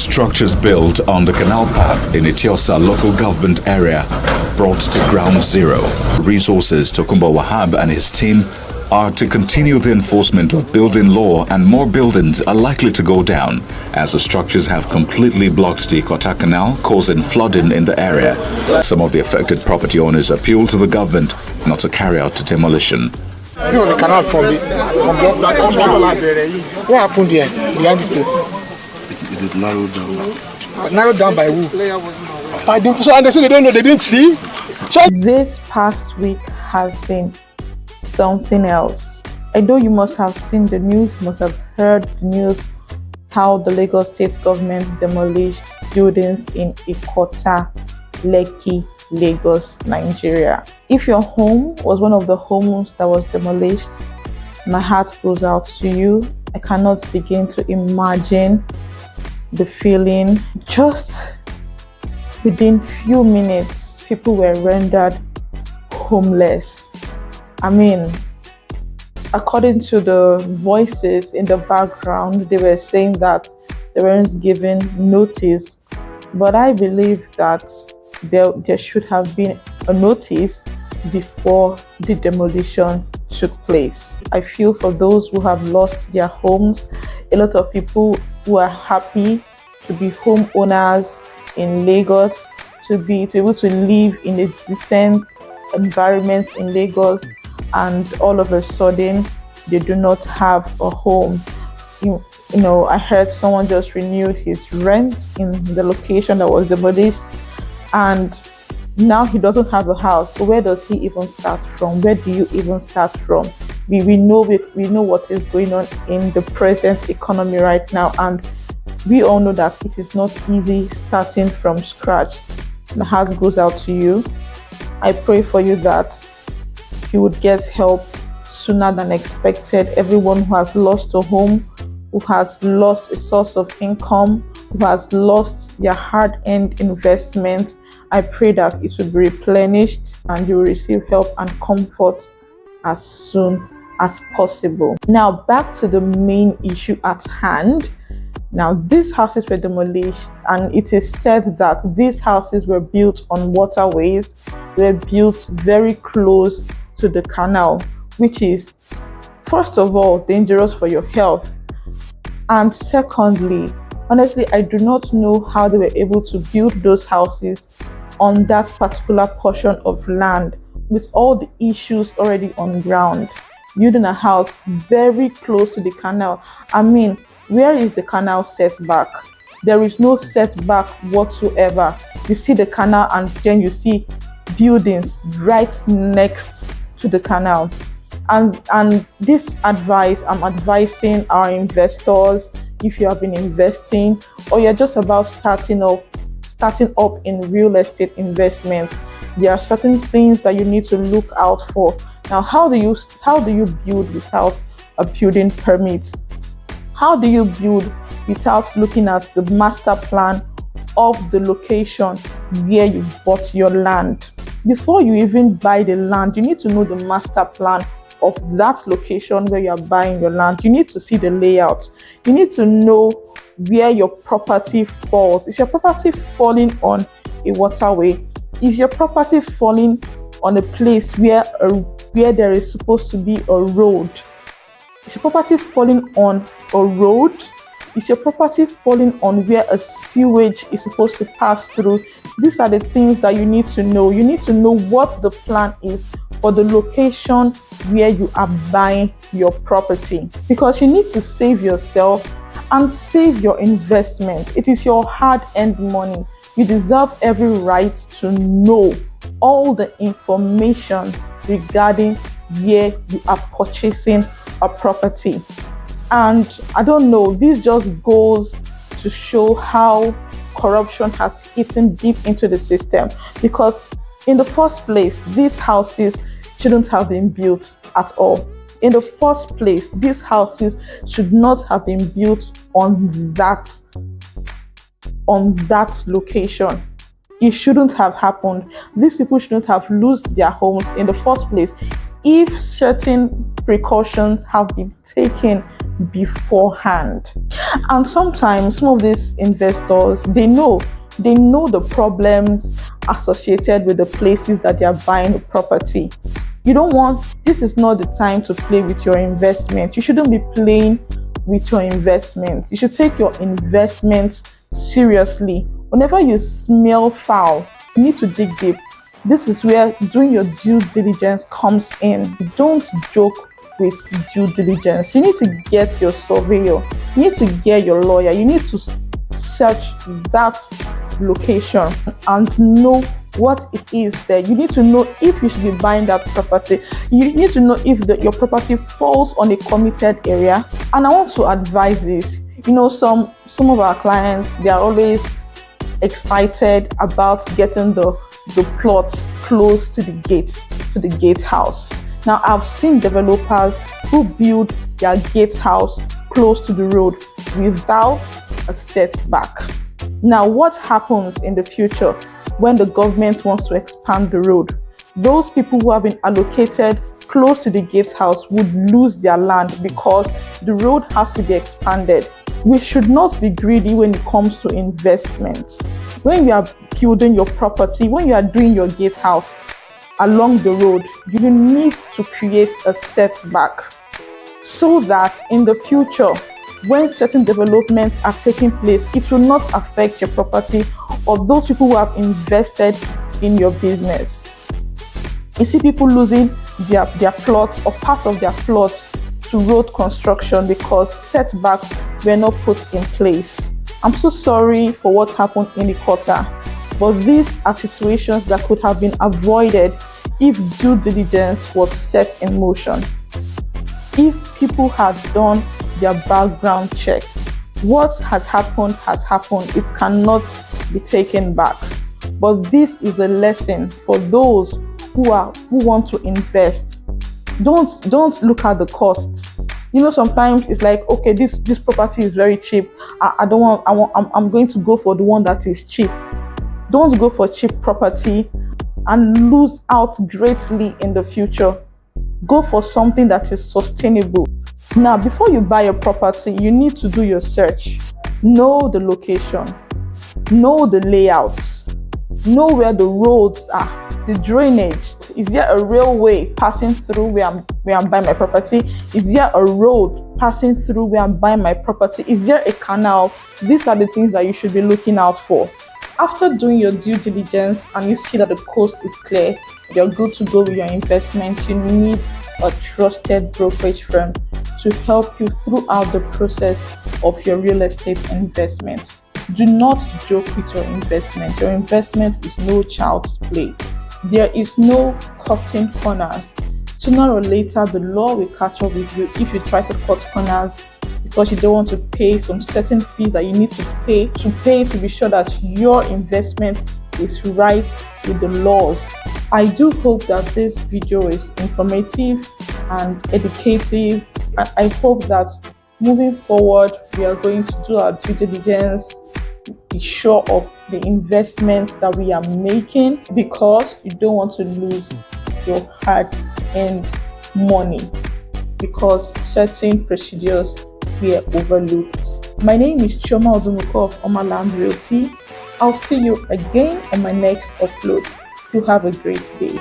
Structures built on the canal path in Itiosa local government area brought to ground zero. Resources to Kumba Wahab and his team are to continue the enforcement of building law, and more buildings are likely to go down as the structures have completely blocked the Ikota Canal, causing flooding in the area. Some of the affected property owners appeal to the government not to carry out the demolition. This was a canal from the what happened here behind this place? It is narrowed down. Narrowed down by who? So and they say they don't know, they didn't see. So this past week has been something else. I know you must have seen the news, must have heard the news, how the Lagos state government demolished buildings in Ikota, Lekki, Lagos, Nigeria. If your home was one of the homes that was demolished, my heart goes out to you. I cannot begin to imagine the feeling. Just within few minutes, people were rendered homeless. I mean, according to the voices in the background, they were saying that they weren't given notice, but I believe that there should have been a notice before the demolition took place. I feel for those who have lost their homes, a lot of people who are happy to be homeowners in Lagos, to be able to live in a decent environment in Lagos, and all of a sudden they do not have a home. You know, I heard someone just renewed his rent in the location that was demolished, and now he doesn't have a house. So where does he even start from? Where do you even start from? We know what is going on in the present economy right now, and we all know that it is not easy starting from scratch. My heart goes out to you. I pray for you that you would get help sooner than expected. Everyone who has lost a home, who has lost a source of income, who has lost their hard-earned investment, I pray that it will be replenished and you will receive help and comfort as soon as possible. Now, back to the main issue at hand. Now, these houses were demolished, and it is said that these houses were built on waterways, were built very close to the canal, which is, first of all, dangerous for your health. And secondly, honestly, I do not know how they were able to build those houses on that particular portion of land with all the issues already on ground. Building a house very close to the canal. I mean, where is the canal setback? There is no setback whatsoever. You see the canal and then you see buildings right next to the canal. And this advice, I'm advising our investors, if you have been investing or you're just about starting up in real estate investment, there are certain things that you need to look out for. Now, how do you build without a building permit? How do you build without looking at the master plan of the location where you bought your land? Before you even buy the land, you need to know the master plan of that location where you are buying your land. You need to see the layout. You need to know where your property falls. Is your property falling on a waterway? Is your property falling on a place where there is supposed to be a road? Is your property falling on a road? Is your property falling on where a sewage is supposed to pass through? These are the things that you need to know. You need to know what the plan is for the location where you are buying your property, because you need to save yourself and save your investment. It is your hard-earned money. You deserve every right to know all the information regarding where you are purchasing a property. And I don't know, this just goes to show how corruption has eaten deep into the system, because in the first place, these houses shouldn't have been built at all. In the first place, these houses should not have been built on that location. It shouldn't have happened. These people shouldn't have lost their homes in the first place if certain precautions have been taken beforehand. And sometimes some of these investors, they know the problems associated with the places that they are buying the property. This is not the time to play with your investment. You shouldn't be playing with your investment. You should take your investments seriously. Whenever you smell foul, you need to dig deep. This is where doing your due diligence comes in. Don't joke with due diligence. You need to get your surveyor, you need to get your lawyer, you need to search that location and know what it is there. You need to know if you should be buying that property. You need to know if your property falls on a committed area. And I want to advise this. Some of our clients, they are always excited about getting the plot close to the gatehouse. Now, I've seen developers who build their gatehouse close to the road without a setback. Now, what happens in the future when the government wants to expand the road? Those people who have been allocated close to the gatehouse would lose their land because the road has to be expanded. We should not be greedy when it comes to investments. When you are building your property, when you are doing your gatehouse along the road, you need to create a setback so that in the future, when certain developments are taking place, it will not affect your property or those people who have invested in your business. You see people losing their plots or part of their plots to road construction because setbacks were not put in place. I'm so sorry for what happened in Ikota, but these are situations that could have been avoided if due diligence was set in motion. If people had done their background check, what has happened has happened. It cannot be taken back. But this is a lesson for those who want to invest. Don't look at the costs. Sometimes it's like, okay, this property is very cheap. I'm going to go for the one that is cheap. Don't go for cheap property and lose out greatly in the future. Go for something that is sustainable. Now, before you buy a property, you need to do your search. Know the location. Know the layouts. Know where the roads are. The drainage. Is there a railway passing through where I'm buying my property? Is there a road passing through where I'm buying my property? Is there a canal? These are the things that you should be looking out for. After doing your due diligence and you see that the coast is clear, you're good to go with your investment, you need a trusted brokerage firm to help you throughout the process of your real estate investment. Do not joke with your investment. Your investment is no child's play. There is no cutting corners. Sooner or later, the law will catch up with you if you try to cut corners because you don't want to pay some certain fees that you need to pay to be sure that your investment is right with the laws. I do hope that this video is informative and educative, and I hope that moving forward, we are going to do our due diligence, be sure of the investment that we are making because you don't want to lose your hard-earned money because certain procedures were overlooked. My name is Chioma Odumuko of OmaLand Realty. I'll see you again on my next upload. You have a great day.